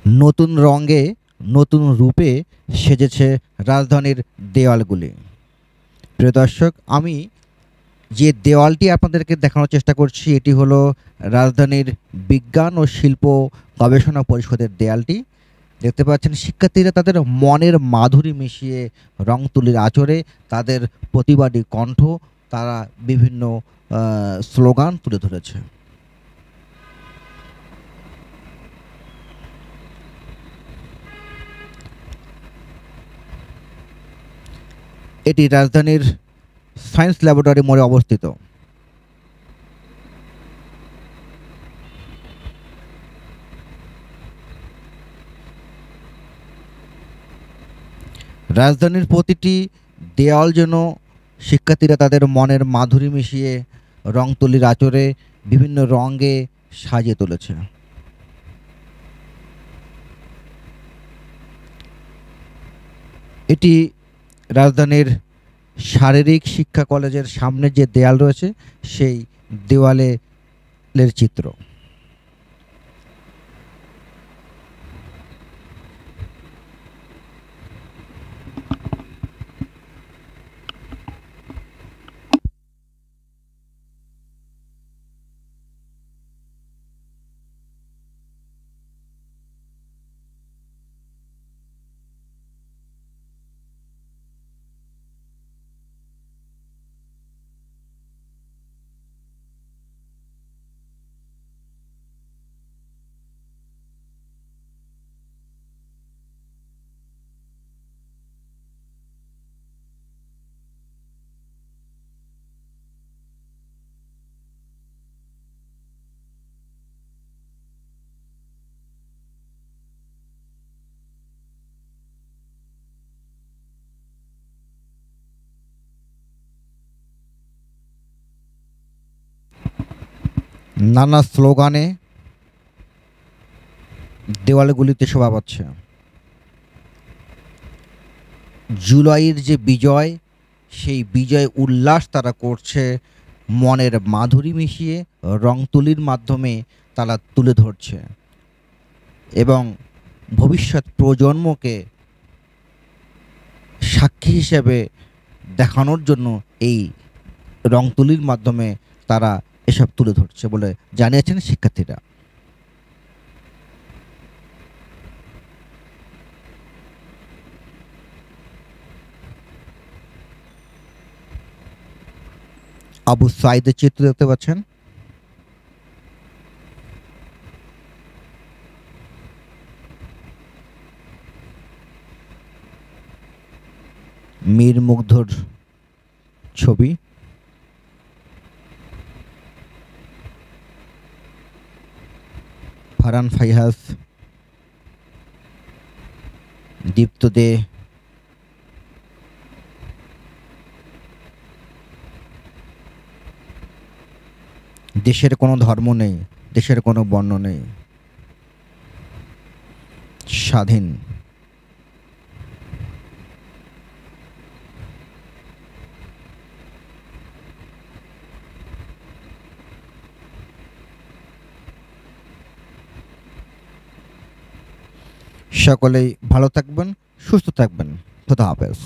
নতুন রঙে, নতুন রূপে সেজেছে রাজধানীর দেওয়ালগুলি। প্রিয় দর্শক, আমি যে দেওয়ালটি আপনাদেরকে দেখানোর চেষ্টা করছি এটি হলো রাজধানীর বিজ্ঞান ও শিল্প গবেষণা পরিষদের দেয়ালটি। দেখতে পাচ্ছেন শিক্ষার্থীরা তাদের মনের মাধুরী মিশিয়ে রং তুলির আঁচড়ে তাদের প্রতিবাদী কণ্ঠ, তারা বিভিন্ন স্লোগান তুলে ধরেছে। এটি রাজধানীর সায়েন্স ল্যাবরেটরি মোড়ে অবস্থিত। রাজধানীর প্রতিটি দেওয়াল যেন শিক্ষার্থীরা তাদের মনের মাধুরী মিশিয়ে রং তুলির আঁচড়ে বিভিন্ন রঙে সাজিয়ে তুলেছে। এটি রাজধানীর শারীরিক শিক্ষা কলেজের সামনে যে দেয়াল রয়েছে সেই দেওয়ালের চিত্র। নানা স্লোগানে দেওয়ালগুলিতে শোভা পাচ্ছে। জুলাইয়ের যে বিজয়, সেই বিজয় উল্লাস তারা করছে মনের মাধুরী মিশিয়ে রং তুলির মাধ্যমে তারা তুলে ধরছে এবং ভবিষ্যৎ প্রজন্মকে সাক্ষী হিসেবে দেখানোর জন্য এই রং তুলির মাধ্যমে তারা এসব তুলে ধরছে বলে জানিয়েছেন শিক্ষার্থীরা। আবু সাইদের চিত্র দেখতে পাচ্ছেন। মীর মুগ্ধর ছবি। ফারহান ফাইহাস, দীপ্ত দে, দেশের কোনো ধর্ম নেই, দেশের কোনো বর্ণ নেই, স্বাধীন। সকলেই ভালো থাকবেন, সুস্থ থাকবেন। খোদা হাফেজ।